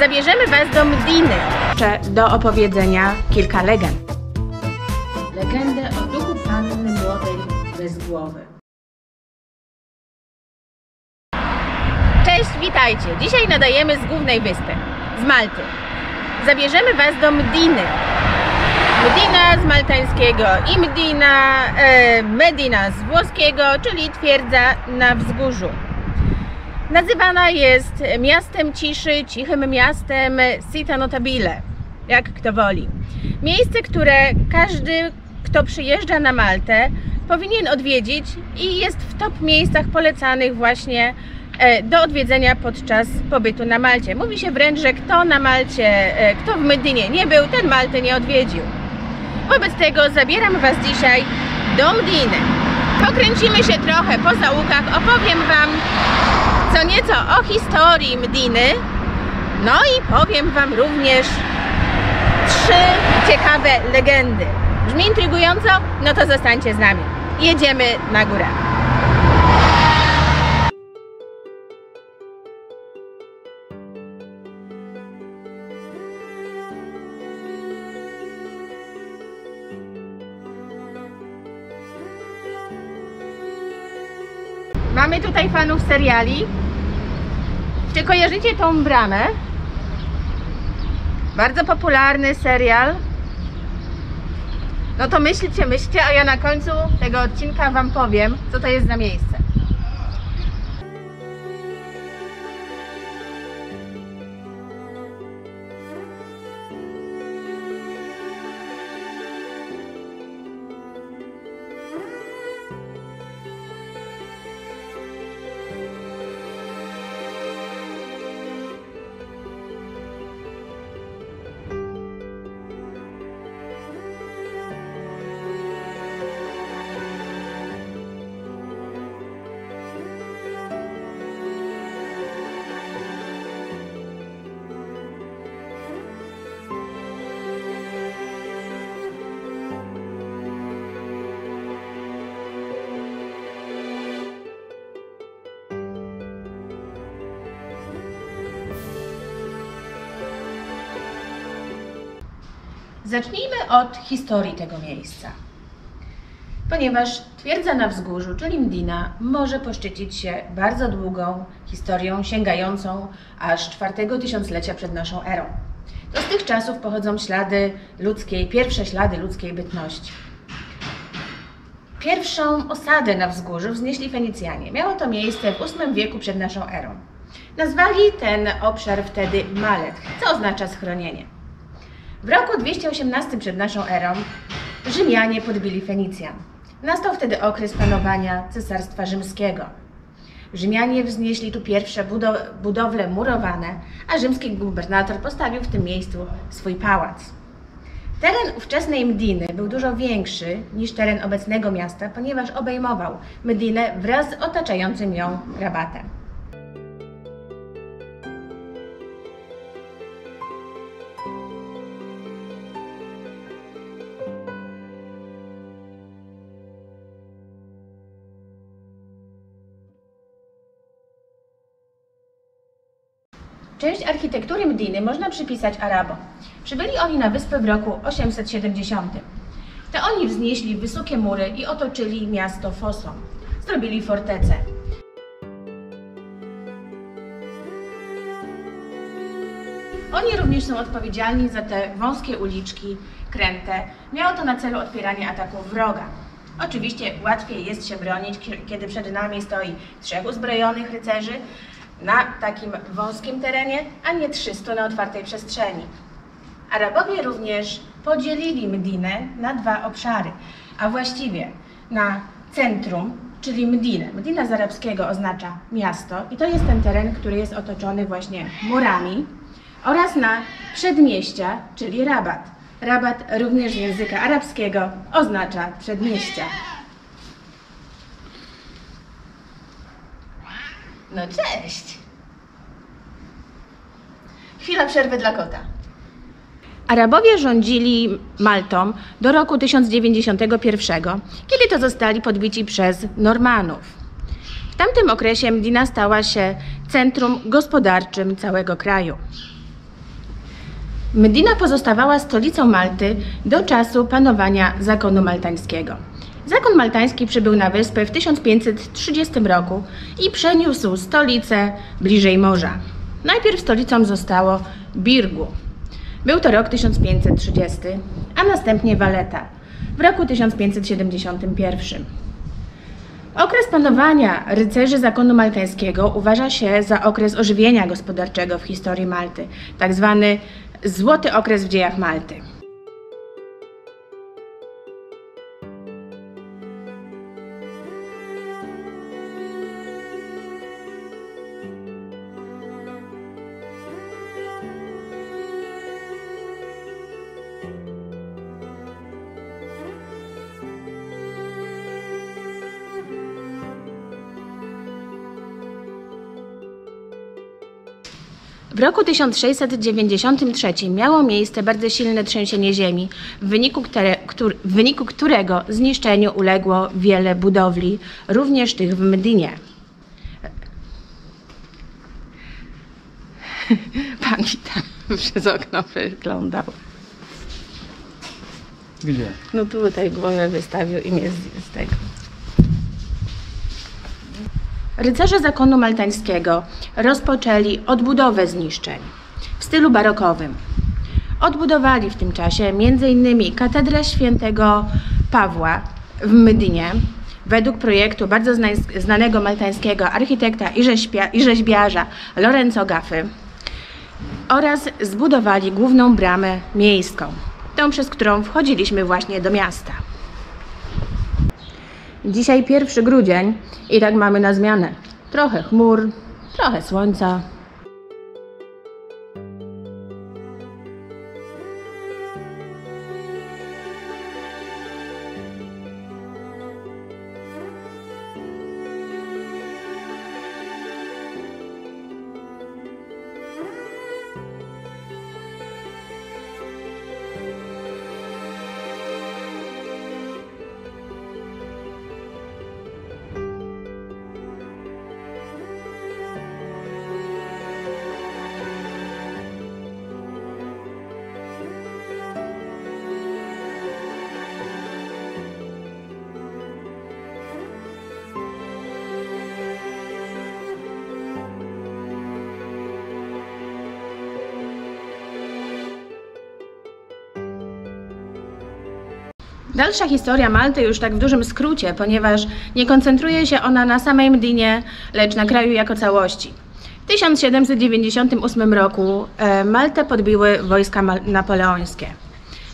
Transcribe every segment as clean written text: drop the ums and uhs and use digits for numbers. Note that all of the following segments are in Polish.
Zabierzemy Was do Mediny. Do opowiedzenia kilka legend. Legendę o duchu panny młodej bez głowy. Cześć, witajcie! Dzisiaj nadajemy z głównej wyspy, z Malty. Zabierzemy Was do Mediny. Medina z maltańskiego i Medina z włoskiego, czyli twierdza na wzgórzu. Nazywana jest miastem ciszy, cichym miastem, Città Notabile, jak kto woli. Miejsce, które każdy, kto przyjeżdża na Maltę, powinien odwiedzić i jest w top miejscach polecanych właśnie do odwiedzenia podczas pobytu na Malcie. Mówi się wręcz, że kto na Malcie, kto w Medynie nie był, ten Malty nie odwiedził. Wobec tego zabieram Was dzisiaj do Mediny. Pokręcimy się trochę po zaułkach, opowiem Wam co nieco o historii Mediny, no i powiem Wam również 3 ciekawe legendy. Brzmi intrygująco? No to zostańcie z nami. Jedziemy na górę. Mamy tutaj fanów seriali. Czy kojarzycie tą bramę? Bardzo popularny serial. No to myślcie, a ja na końcu tego odcinka Wam powiem, co to jest za miejsce. Zacznijmy od historii tego miejsca, ponieważ twierdza na wzgórzu, czyli Medina, może poszczycić się bardzo długą historią sięgającą aż 4. tysiąclecia przed naszą erą. To z tych czasów pochodzą pierwsze ślady ludzkiej bytności. Pierwszą osadę na wzgórzu wznieśli Fenicjanie. Miało to miejsce w VIII wieku przed naszą erą. Nazwali ten obszar wtedy Malet, co oznacza schronienie. W roku 218 przed naszą erą Rzymianie podbili Fenicjan. Nastał wtedy okres panowania Cesarstwa Rzymskiego. Rzymianie wznieśli tu pierwsze budowle murowane, a rzymski gubernator postawił w tym miejscu swój pałac. Teren ówczesnej Mediny był dużo większy niż teren obecnego miasta, ponieważ obejmował Medinę wraz z otaczającym ją Rabatem. Część architektury Mediny można przypisać Arabom. Przybyli oni na wyspę w roku 870. To oni wznieśli wysokie mury i otoczyli miasto fosą. Zrobili fortecę. Oni również są odpowiedzialni za te wąskie uliczki, kręte. Miało to na celu odpieranie ataków wroga. Oczywiście łatwiej jest się bronić, kiedy przed nami stoi 3 uzbrojonych rycerzy na takim wąskim terenie, a nie 300 na otwartej przestrzeni. Arabowie również podzielili Medinę na 2 obszary, a właściwie na centrum, czyli Medinę. Medina z arabskiego oznacza miasto i to jest ten teren, który jest otoczony właśnie murami, oraz na przedmieścia, czyli Rabat. Rabat również z języka arabskiego oznacza przedmieścia. No cześć! Chwila przerwy dla kota. Arabowie rządzili Maltą do roku 1091, kiedy to zostali podbici przez Normanów. W tamtym okresie Medina stała się centrum gospodarczym całego kraju. Medina pozostawała stolicą Malty do czasu panowania zakonu maltańskiego. Zakon maltański przybył na wyspę w 1530 roku i przeniósł stolicę bliżej morza. Najpierw stolicą zostało Birgu. Był to rok 1530, a następnie Valletta w roku 1571. Okres panowania rycerzy zakonu maltańskiego uważa się za okres ożywienia gospodarczego w historii Malty, tak zwany złoty okres w dziejach Malty. W roku 1693 miało miejsce bardzo silne trzęsienie ziemi, w wyniku którego zniszczeniu uległo wiele budowli, również tych w Medinie. Pan mi tam przez okno wyglądał. Gdzie? No tutaj głowę wystawił i mnie z tego. Rycerze zakonu maltańskiego rozpoczęli odbudowę zniszczeń w stylu barokowym. Odbudowali w tym czasie m.in. katedrę świętego Pawła w Medinie według projektu bardzo znanego maltańskiego architekta i rzeźbiarza Lorenzo Gaffy oraz zbudowali główną bramę miejską, tą przez którą wchodziliśmy właśnie do miasta. Dzisiaj 1 grudzień i tak mamy na zmianę. Trochę chmur, trochę słońca. Dalsza historia Malty już tak w dużym skrócie, ponieważ nie koncentruje się ona na samej Medinie, lecz na kraju jako całości. W 1798 roku Maltę podbiły wojska napoleońskie.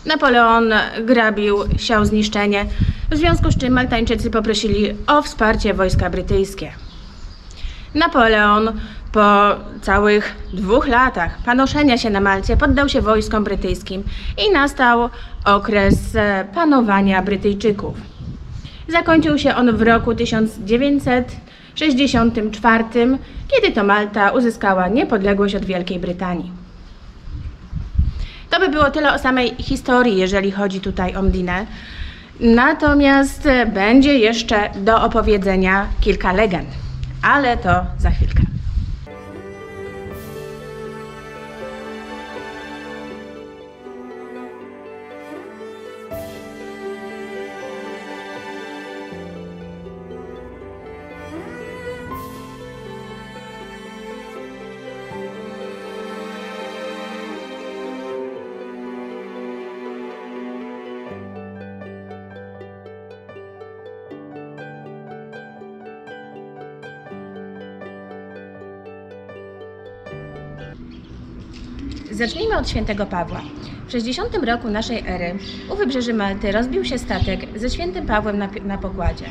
Napoleon grabił, siał zniszczenie, w związku z czym Maltańczycy poprosili o wsparcie wojska brytyjskie. Napoleon po całych 2 latach panoszenia się na Malcie poddał się wojskom brytyjskim i nastał okres panowania Brytyjczyków. Zakończył się on w roku 1964, kiedy to Malta uzyskała niepodległość od Wielkiej Brytanii. To by było tyle o samej historii, jeżeli chodzi tutaj o Medinę. Natomiast będzie jeszcze do opowiedzenia kilka legend, ale to za chwilkę. Zacznijmy od świętego Pawła. W 60 roku naszej ery u wybrzeży Malty rozbił się statek ze świętym Pawłem na pokładzie.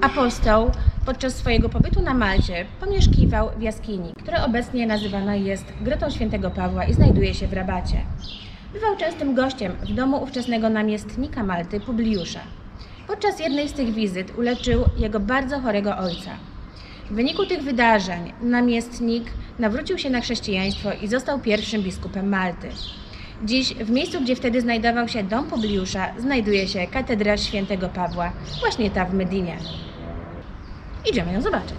Apostoł podczas swojego pobytu na Malcie pomieszkiwał w jaskini, która obecnie nazywana jest Grotą Świętego Pawła i znajduje się w Rabacie. Bywał częstym gościem w domu ówczesnego namiestnika Malty, Publiusza. Podczas jednej z tych wizyt uleczył jego bardzo chorego ojca. W wyniku tych wydarzeń namiestnik nawrócił się na chrześcijaństwo i został pierwszym biskupem Malty. Dziś w miejscu, gdzie wtedy znajdował się dom Publiusza, znajduje się katedra świętego Pawła, właśnie ta w Medinie. Idziemy ją zobaczyć.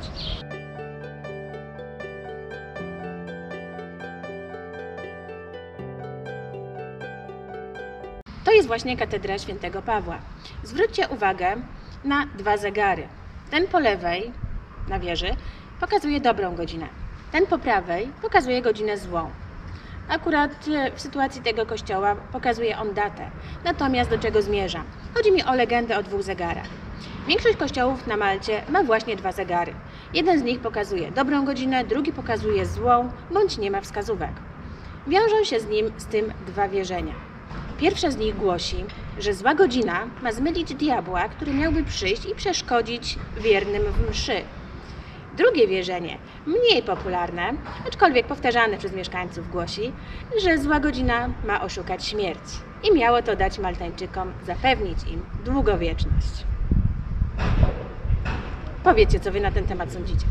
To jest właśnie katedra Świętego Pawła. Zwróćcie uwagę na 2 zegary. Ten po lewej na wieży pokazuje dobrą godzinę. Ten po prawej pokazuje godzinę złą. Akurat w sytuacji tego kościoła pokazuje on datę. Natomiast do czego zmierzam? Chodzi mi o legendę o 2 zegarach. Większość kościołów na Malcie ma właśnie 2 zegary. Jeden z nich pokazuje dobrą godzinę, drugi pokazuje złą, bądź nie ma wskazówek. Wiążą się z tym 2 wierzenia. Pierwsze z nich głosi, że zła godzina ma zmylić diabła, który miałby przyjść i przeszkodzić wiernym w mszy. Drugie wierzenie, mniej popularne, aczkolwiek powtarzane przez mieszkańców, głosi, że zła godzina ma oszukać śmierć i miało to dać Maltańczykom, zapewnić im długowieczność. Powiedzcie, co wy na ten temat sądzicie.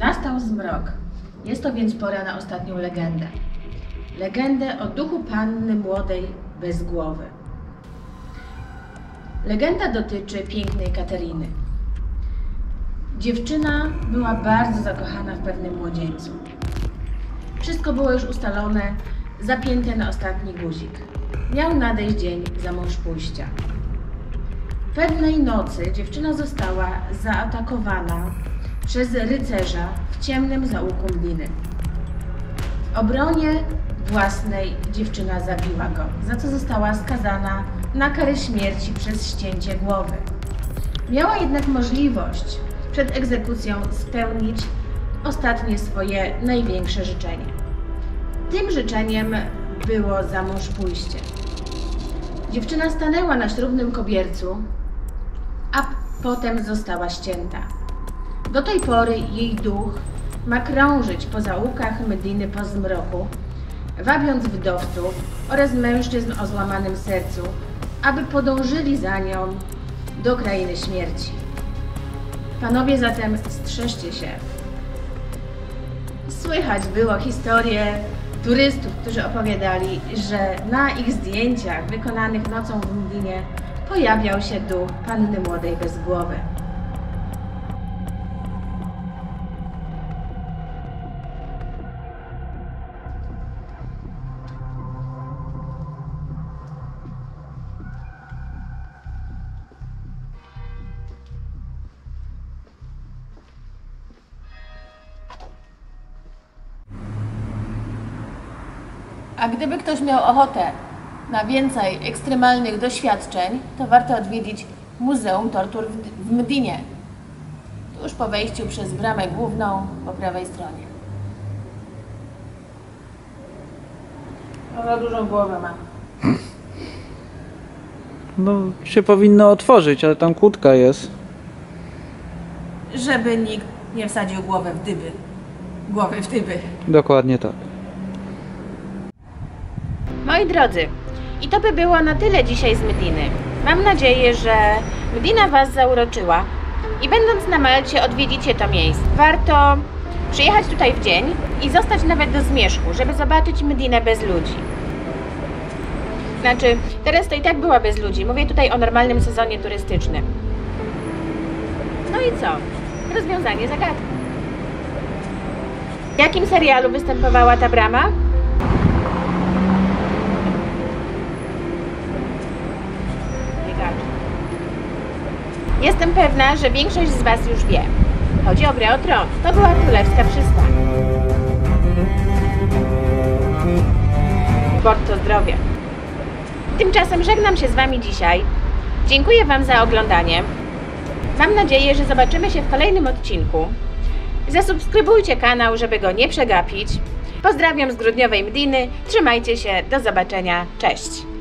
Nastał zmrok. Jest to więc pora na ostatnią legendę. Legendę o duchu panny młodej bez głowy. Legenda dotyczy pięknej Kateryny. Dziewczyna była bardzo zakochana w pewnym młodzieńcu. Wszystko było już ustalone, zapięte na ostatni guzik. Miał nadejść dzień zamążpójścia. Pewnej nocy dziewczyna została zaatakowana przez rycerza w ciemnym zaułku Mdiny. W obronie własnej dziewczyna zabiła go, za co została skazana na karę śmierci przez ścięcie głowy. Miała jednak możliwość przed egzekucją spełnić ostatnie swoje największe życzenie. Tym życzeniem było zamążpójście. Dziewczyna stanęła na ślubnym kobiercu, a potem została ścięta. Do tej pory jej duch ma krążyć po zaułkach Mdiny po zmroku, wabiąc wdowców oraz mężczyzn o złamanym sercu, aby podążyli za nią do krainy śmierci. Panowie zatem strzeżcie się. Słychać było historie turystów, którzy opowiadali, że na ich zdjęciach wykonanych nocą w Mdynie pojawiał się duch panny młodej bez głowy. A gdyby ktoś miał ochotę na więcej ekstremalnych doświadczeń, to warto odwiedzić Muzeum Tortur w Mdynie, tuż po wejściu przez bramę główną po prawej stronie. Za dużą głowę ma. No, się powinno otworzyć, ale tam kłódka jest. Żeby nikt nie wsadził głowy w dyby. Głowy w dyby. Dokładnie tak. Moi drodzy, i to by było na tyle dzisiaj z Mdyny. Mam nadzieję, że Mdyna Was zauroczyła i będąc na Malcie odwiedzicie to miejsce. Warto przyjechać tutaj w dzień i zostać nawet do zmierzchu, żeby zobaczyć Mdynę bez ludzi. Znaczy, teraz to i tak była bez ludzi. Mówię tutaj o normalnym sezonie turystycznym. No i co? Rozwiązanie zagadki. W jakim serialu występowała ta brama? Jestem pewna, że większość z Was już wie. Chodzi o grę o tron. To była królewska przystań. Sport to zdrowie. Tymczasem żegnam się z Wami dzisiaj. Dziękuję Wam za oglądanie. Mam nadzieję, że zobaczymy się w kolejnym odcinku. Zasubskrybujcie kanał, żeby go nie przegapić. Pozdrawiam z grudniowej Mdiny, trzymajcie się, do zobaczenia, cześć!